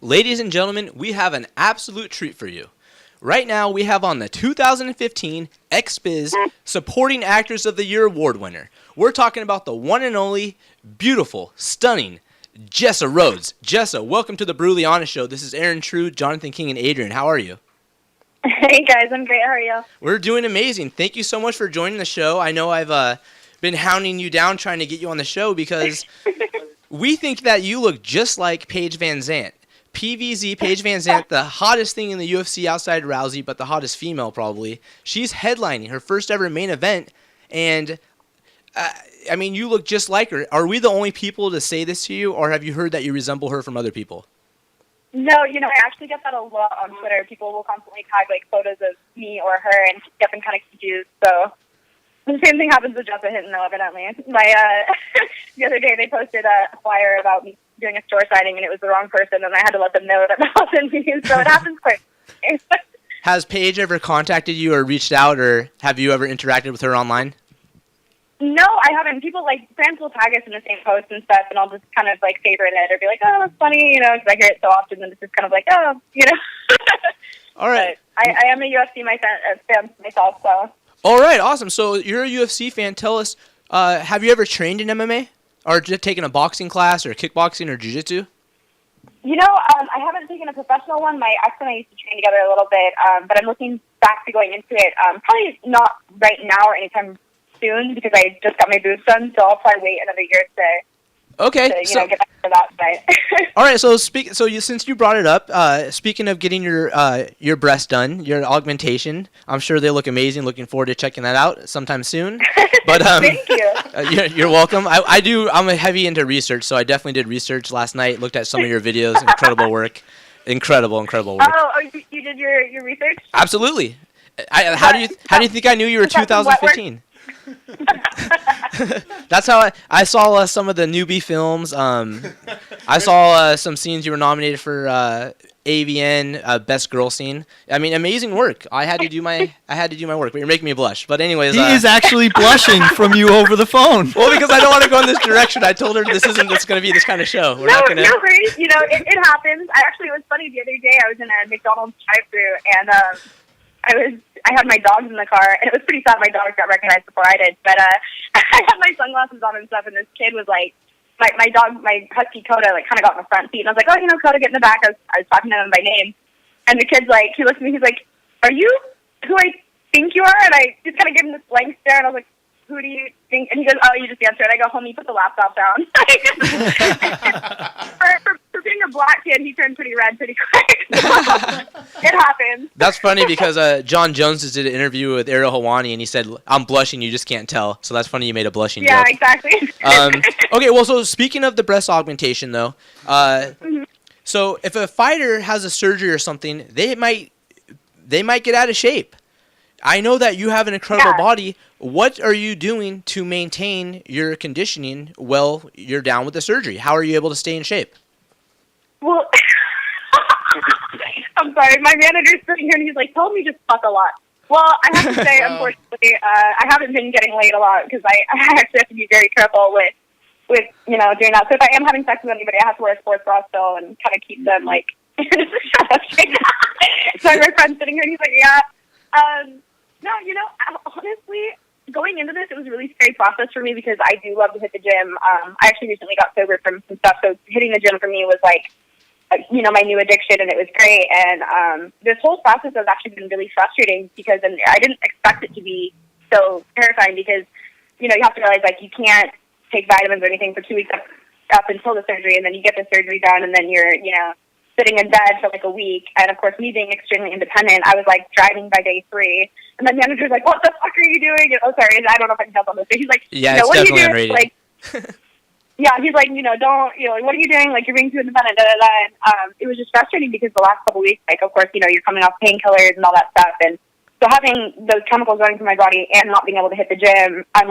Ladies and gentlemen, we have an absolute treat for you. Right now, we have on the 2015 XBiz Supporting Actress of the Year Award winner. We're talking about the one and only, beautiful, stunning, Jessa Rhodes. Jessa, welcome to the Brutally Honest Show. This is Aaron True, Jonathan King, and Adrian. How are you? Hey guys, I'm great. How are you? We're doing amazing. Thank you so much for joining the show. I know I've been hounding you down trying to get you on the show because we think that you look just like Paige VanZant. PVZ, Paige VanZant, the hottest thing in the UFC outside Rousey, but the hottest female probably. She's headlining her first ever main event, and I mean, you look just like her. Are we the only people to say this to you, or have you heard that you resemble her from other people? No, I actually get that a lot on Twitter. People will constantly tag like photos of me or her and get them kind of confused. So the same thing happens with Jessa Hinton, though, evidently. The other day they posted a flyer about me doing a store signing, and it was the wrong person, and I had to let them know that wasn't me. So it happens quite. Has Paige ever contacted you or reached out, or have you ever interacted with her online? No, I haven't. People, fans will tag us in the same post and stuff, and I'll just kind of, favorite it or be like, oh, that's funny, because I hear it so often, and it's just kind of like, oh, All right. But I am a UFC fan myself, so. All right, awesome. So you're a UFC fan. Tell us, have you ever trained in MMA? Or just taken a boxing class or kickboxing or jiu-jitsu? I haven't taken a professional one. My ex and I used to train together a little bit, but I'm looking back to going into it. Probably not right now or anytime soon because I just got my boobs done, so I'll probably wait another year to get back to that side. All right, since you brought it up, speaking of getting your breast done, your augmentation, I'm sure they look amazing. Looking forward to checking that out sometime soon. But Thank you. You're welcome. I'm heavy into research, so I definitely did research last night. Looked at some of your videos. Incredible work. Incredible work. Oh, you did your research? Absolutely. How do you think I knew you were 2015? That's how I saw some of the newbie films. I saw some scenes you were nominated for AVN Best Girl Scene. I mean, amazing work. I had to do my work, but you're making me blush. But anyways, he is actually blushing from you over the phone. Well, because I don't want to go in this direction. I told her this isn't just going to be this kind of show. No worries. It happens. It was funny the other day. I was in a McDonald's drive-thru and I had my dogs in the car, and it was pretty sad my dogs got recognized before I did, but I had my sunglasses on and stuff, and this kid was like, my dog, my husky Coda, kind of got in the front seat, and I was like, oh, Coda, get in the back. I was talking to him by name, and the kid's like, he looks at me, he's like, are you who I think you are? And I just kind of gave him this blank stare, and I was like, who do you think? And he goes, oh, you just answered. I go, homie, put the laptop down. For being a black kid, he turned pretty red pretty quick. It happens. That's funny because John Jones just did an interview with Ariel Helwani, and he said, I'm blushing, you just can't tell. So that's funny you made a blushing joke. Yeah, exactly. Okay, well, so speaking of the breast augmentation, though, so if a fighter has a surgery or something, they might get out of shape. I know that you have an incredible body. What are you doing to maintain your conditioning while you're down with the surgery? How are you able to stay in shape? Well, I'm sorry. My manager's sitting here and he's like, told me just fuck a lot. Well, I have to say, unfortunately, I haven't been getting laid a lot because I actually have to be very careful with doing that. So if I am having sex with anybody, I have to wear a sports bra still and kind of keep them shut up. So my friend's sitting here and he's like, yeah. No, honestly, going into this, it was a really scary process for me because I do love to hit the gym. I actually recently got sober from some stuff, so hitting the gym for me was my new addiction, and it was great. And this whole process has actually been really frustrating because I didn't expect it to be so terrifying because, you have to realize, you can't take vitamins or anything for 2 weeks up until the surgery, and then you get the surgery done, and then you're, sitting in bed for a week. And of course, me being extremely independent, I was driving by day 3. And my manager's like, what the fuck are you doing? And, oh, sorry, I don't know if I can tell on this. But he's like, yeah, it's what are you definitely doing? Yeah, he's like, don't, what are you doing? You're being too independent, da, da, da. And it was just frustrating because the last couple of weeks, of course, you're coming off painkillers and all that stuff. And so having those chemicals going through my body and not being able to hit the gym, I'm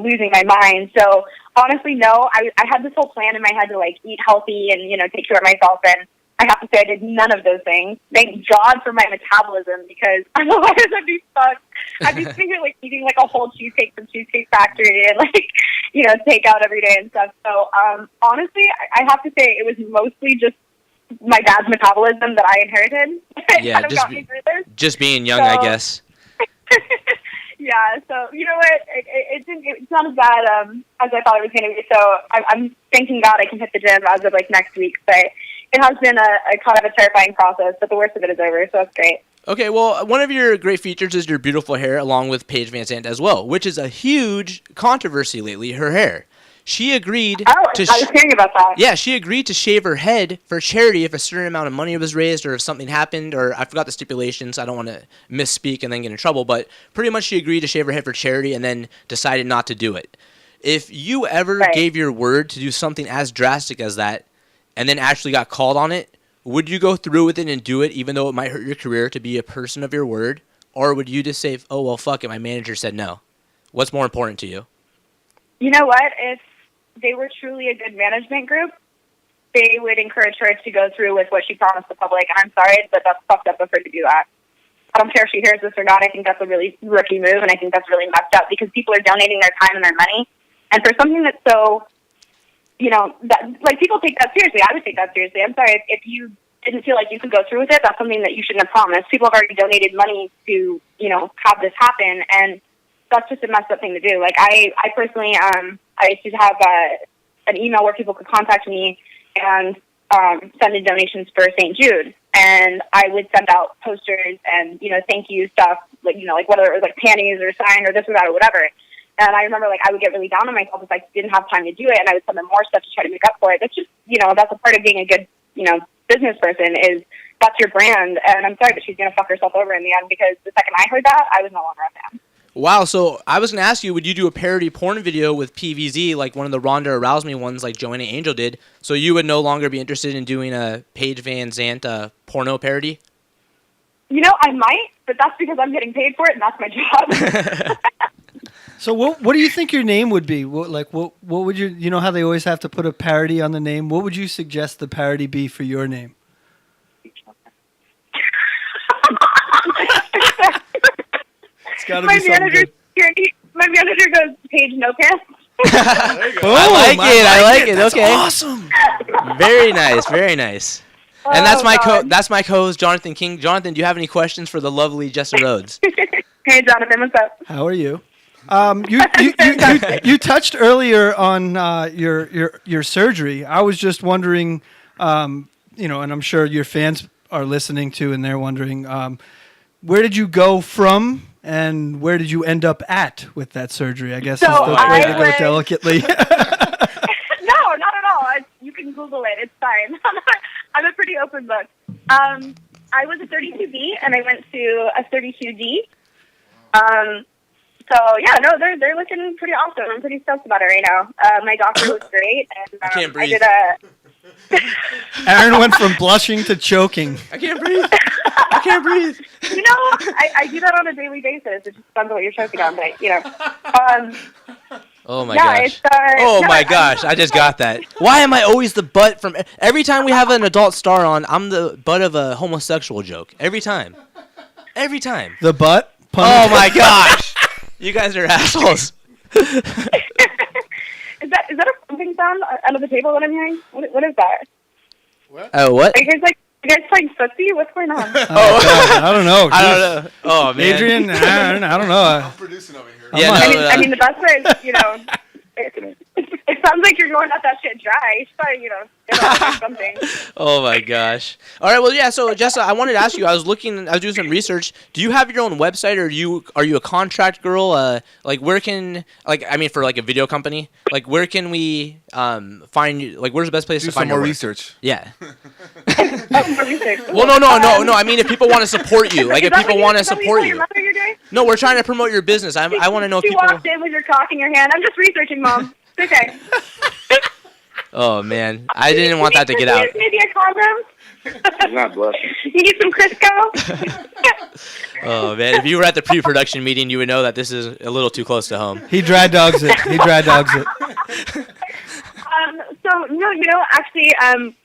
losing my mind. So honestly, no, I had this whole plan in my head to eat healthy and, take care of myself. And I have to say I did none of those things. Thank God for my metabolism because otherwise I'd be stuck. I'd be sitting here eating a whole cheesecake from Cheesecake Factory and take out every day and stuff. So honestly, I have to say it was mostly just my dad's metabolism that I inherited. Yeah, kind of got me through this. just being young, I guess. Yeah, so you know what? It's not as bad as I thought it was going to be. So I'm thanking God I can hit the gym as of like next week. But it has been a kind of a terrifying process. But the worst of it is over, so it's great. Okay, well, one of your great features is your beautiful hair, along with Paige Van Zandt as well, which is a huge controversy lately. Her hair. She agreed I was hearing about that. Yeah, she agreed to shave her head for charity if a certain amount of money was raised or if something happened, or I forgot the stipulations. I don't want to misspeak and then get in trouble, but pretty much she agreed to shave her head for charity and then decided not to do it. If you ever gave your word to do something as drastic as that and then actually got called on it, would you go through with it and do it even though it might hurt your career to be a person of your word? Or would you just say, oh, well, fuck it, my manager said no? What's more important to you? You know what? If they were truly a good management group, they would encourage her to go through with what she promised the public. And I'm sorry, but that's fucked up of her to do that. I don't care if she hears this or not. I think that's a really rookie move, and I think that's really messed up because people are donating their time and their money. And for something that's so, that, like, people take that seriously. I would take that seriously. I'm sorry, if you didn't feel like you could go through with it, that's something that you shouldn't have promised. People have already donated money to, have this happen, and that's just a messed up thing to do. Like, I personally, I used to have an email where people could contact me and send in donations for St. Jude. And I would send out posters and, thank you stuff, like whether it was like panties or sign or this or that or whatever. And I remember, I would get really down on myself if I didn't have time to do it, and I would send them more stuff to try to make up for it. That's just, that's a part of being a good, business person is that's your brand. And I'm sorry, but she's going to fuck herself over in the end because the second I heard that, I was no longer a fan. Wow, so I was going to ask you, would you do a parody porn video with PVZ, like one of the Ronda Rousey ones like Joanna Angel did, so you would no longer be interested in doing a Paige Van Zandt porno parody? I might, but that's because I'm getting paid for it, and that's my job. So what do you think your name would be? What would you how they always have to put a parody on the name? What would you suggest the parody be for your name? It's got to be something good. My manager goes, Paige, no pants. I like it. That's okay. Awesome. Very nice. Very nice. And that's my co-host, Jonathan King. Jonathan, do you have any questions for the lovely Jessa Rhodes? Hey, Jonathan, what's up? How are you? You touched earlier on your surgery. I was just wondering, and I'm sure your fans are listening too, and they're wondering, where did you go from, and where did you end up at with that surgery? I guess is the way to go delicately. No, not at all. You can Google it. It's fine. I'm a pretty open book. I was a 32B, and I went to a 32D. So yeah, no, they're looking pretty awesome. I'm pretty stoked about it right now. My doctor was great, and I can't breathe. Aaron went from blushing to choking. I can't breathe. I can't breathe. I do that on a daily basis. It just depends on what you're choking on, but Oh my gosh! My gosh! I just got that. Why am I always the butt from every time we have an adult star on? I'm the butt of a homosexual joke every time. Every time. The butt. Oh my gosh! You guys are assholes. Is that a thumping sound under the table that I'm hearing? What is that? What? Oh, what? Are you guys playing footsie? What's going on? I don't know. I don't know. Oh man, Adrian, I don't know. I'm producing over here. Yeah, I mean, the best way is, it sounds like you're going out that shit dry. You should probably, get on something. Oh my gosh. All right, well, yeah. So Jessa, I wanted to ask you. I was doing some research. Do you have your own website, or are you a contract girl? Where can for a video company? Where can we find you? Where's the best place to find more your work? research? Yeah. Research. Well, no. I mean, if people want to support you, if people want to support you. No, we're trying to promote your business. I want to know if She people. walked in with your cock in your hand. I'm just researching, Mom. It's okay. Oh man, I didn't want that to get out. Maybe a condom. I'm not blushing. You need some Crisco. Oh man, if you were at the pre-production meeting, you would know that this is a little too close to home. He dry dogs it. So no, actually,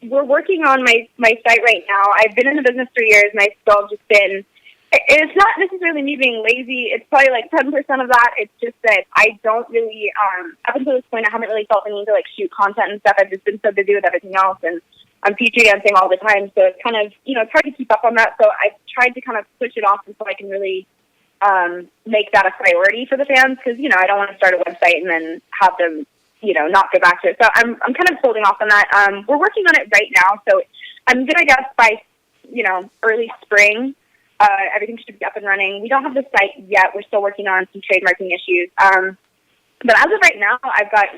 we're working on my site right now. I've been in the business 3 years, and I've still just been. It's not necessarily me being lazy. It's probably 10% of that. It's just that I don't really, up until this point, I haven't really felt the need to shoot content and stuff. I've just been so busy with everything else. And I'm feature dancing all the time, so it's kind of, it's hard to keep up on that. So I've tried to kind of push it off until I can really make that a priority for the fans, because, I don't want to start a website and then have them, not go back to it. So I'm kind of holding off on that. We're working on it right now, so I'm going to guess by, early spring, everything should be up and running. We don't have the site yet. We're still working on some trademarking issues. But as of right now, I've got,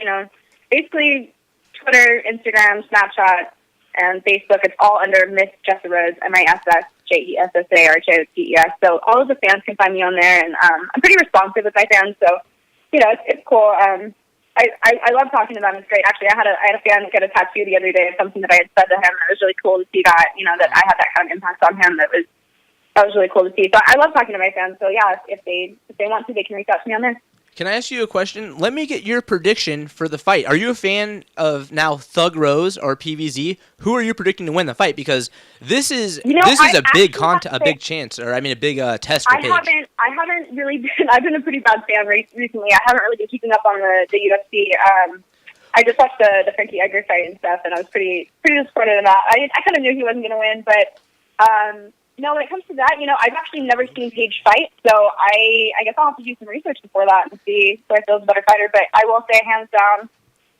basically Twitter, Instagram, Snapchat, and Facebook. It's all under Miss Jessa Rhodes, MISSJESSARHODES. So all of the fans can find me on there, and I'm pretty responsive with my fans, so, it's cool. I love talking to them. It's great. Actually, I had a fan get a tattoo the other day of something that I had said to him, and it was really cool to see that, that I had that kind of impact on him. That was really cool to see. So I love talking to my fans. So yeah, if they want to, they can reach out to me on there. Can I ask you a question? Let me get your prediction for the fight. Are you a fan of now Thug Rose or PVZ? Who are you predicting to win the fight? Because this is a big chance, or a big test for Paige. I haven't really been. I've been a pretty bad fan recently. I haven't really been keeping up on the UFC. I just watched the Frankie Edgar fight and stuff, and I was pretty disappointed in that. I kind of knew he wasn't going to win, but. When it comes to that, I've actually never seen Paige fight, so I guess I'll have to do some research before that and see who I feel is a better fighter. But I will say, hands down,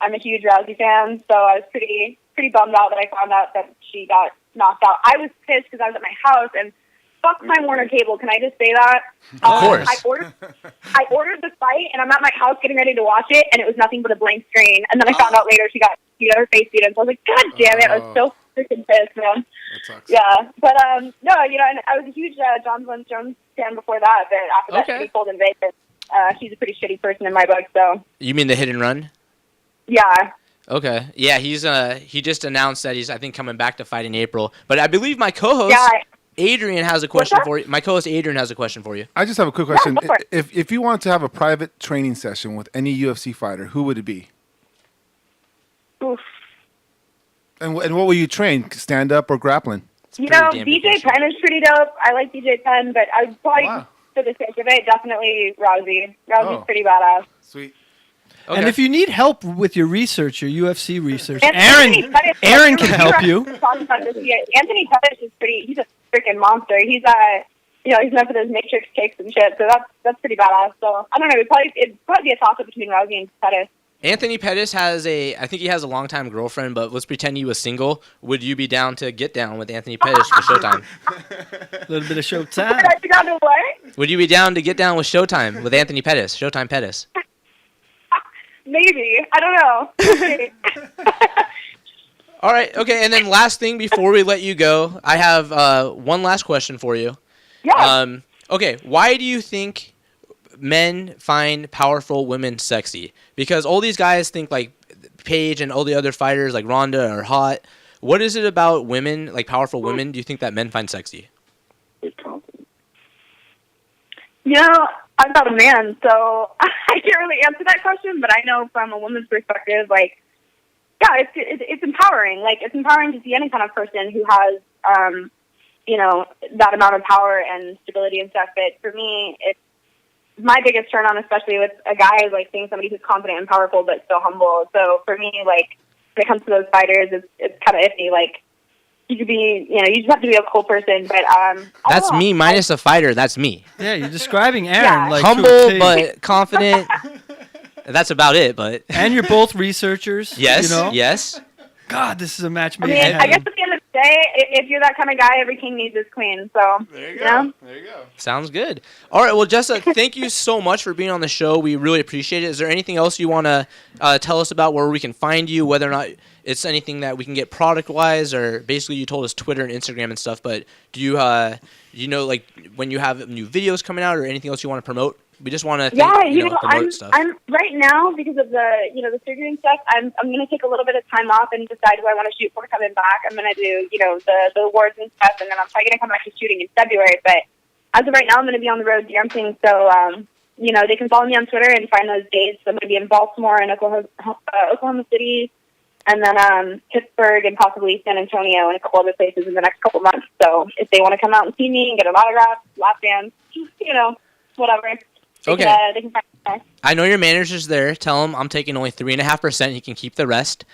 I'm a huge Rousey fan, so I was pretty bummed out that I found out that she got knocked out. I was pissed because I was at my house, and fuck my Warner Cable. Can I just say that? Of course. I ordered the fight, and I'm at my house getting ready to watch it, and it was nothing but a blank screen. And then I found out later she got her face beaten, so I was like, God damn it! I was so freaking pissed, man. That sucks. Yeah, but and I was a huge John Jones fan before that, but after that she pulled in Vegas. She's a pretty shitty person in my book, so. You mean the hit and run? Yeah. Okay. Yeah, he just announced that he's, I think, coming back to fight in April. But I believe my co-host Adrian has a question for you. My co-host Adrian has a question for you. I just have a quick question. Yeah, If you wanted to have a private training session with any UFC fighter, who would it be? Oof. And what will you train? Stand up or grappling? DJ Penn is pretty dope. I like DJ Penn, but I'd probably, for the sake of it, definitely Rousey. Rousey's pretty badass. Sweet. Okay. And if you need help with your research, your UFC research, Aaron can help you. Anthony Pettis is he's a freaking monster. He's he's known for those Matrix kicks and shit, so that's pretty badass. So I don't know, it'd probably be a toss-up between Rousey and Pettis. Anthony Pettis I think he has a longtime girlfriend, but let's pretend he was single. Would you be down to get down with Anthony Pettis for Showtime? A little bit of Showtime. Would I be down to what? Would you be down to get down with Showtime with Anthony Pettis? Showtime Pettis. Maybe. I don't know. All right. Okay. And then last thing before we let you go, I have one last question for you. Yeah. Okay. Why do you think men find powerful women sexy? Because all these guys think like Paige and all the other fighters like Ronda are hot. What is it about women, like powerful women, do you think that men find sexy? I'm not a man, so I can't really answer that question, but I know from a woman's perspective, it's empowering. Like, it's empowering to see any kind of person who has, that amount of power and stability and stuff. But for me, it's my biggest turn on, especially with a guy, like seeing somebody who's confident and powerful but still humble. So for me, like, when it comes to those fighters, it's kind of iffy. Like, you could be, you just have to be a cool person. But that's me minus a fighter. That's me. Yeah, you're describing Aaron like humble but confident. That's about it. But and you're both researchers. Yes. Yes. God, this is a match made. I guess at the end of the day, if you're that kind of guy, every king needs his queen. So there you go. There you go. Sounds good. All right. Well, Jessa, thank you so much for being on the show. We really appreciate it. Is there anything else you want to tell us about where we can find you? Whether or not it's anything that we can get product-wise, or basically you told us Twitter and Instagram and stuff. But do you, like when you have new videos coming out or anything else you want to promote? We just want to promote stuff. I'm right now, because of the surgery and stuff, I'm going to take a little bit of time off and decide who I want to shoot for coming back. I'm going to do, the awards and stuff, and then I'm probably going to come back to shooting in February. But as of right now, I'm going to be on the road dancing, so, they can follow me on Twitter and find those dates. I'm going to be in Baltimore and Oklahoma City, and then Pittsburgh and possibly San Antonio and a couple other places in the next couple months. So if they want to come out and see me and get an autograph, lap dance, whatever. Okay. They can find me. I know your manager's there. Tell him I'm taking only 3.5%. He can keep the rest.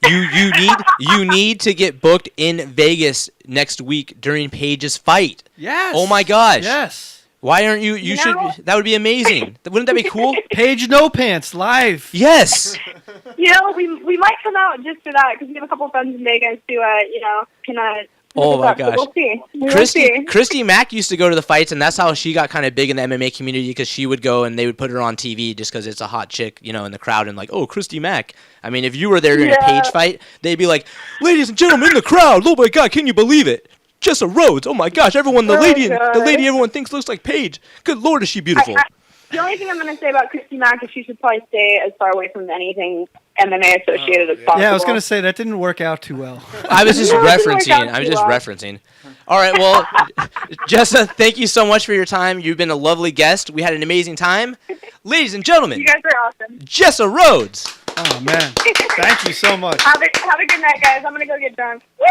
You need to get booked in Vegas next week during Paige's fight. Yes. Oh my gosh. Yes. Why aren't you? You should. That would be amazing. Wouldn't that be cool? Paige No Pants live. Yes. We might come out just for that because we have a couple friends in Vegas who can. Oh my gosh. We'll see. We'll see. Christy Mack used to go to the fights, and that's how she got kind of big in the MMA community because she would go and they would put her on TV just because it's a hot chick, in the crowd, and like, oh, Christy Mack. I mean, if you were there during a Paige fight, they'd be like, ladies and gentlemen in the crowd, oh my God, can you believe it? Jessa Rhodes, oh my gosh, everyone, the lady everyone thinks looks like Paige. Good Lord, is she beautiful? The only thing I'm going to say about Christy Mack is she should probably stay as far away from anything MMA associated as possible. Yeah, I was going to say that didn't work out too well. I was just referencing. All right, well, Jessa, thank you so much for your time. You've been a lovely guest. We had an amazing time. Ladies and gentlemen, you guys are awesome. Jessa Rhodes. Oh, man. Thank you so much. Have a good night, guys. I'm going to go get drunk. Woo!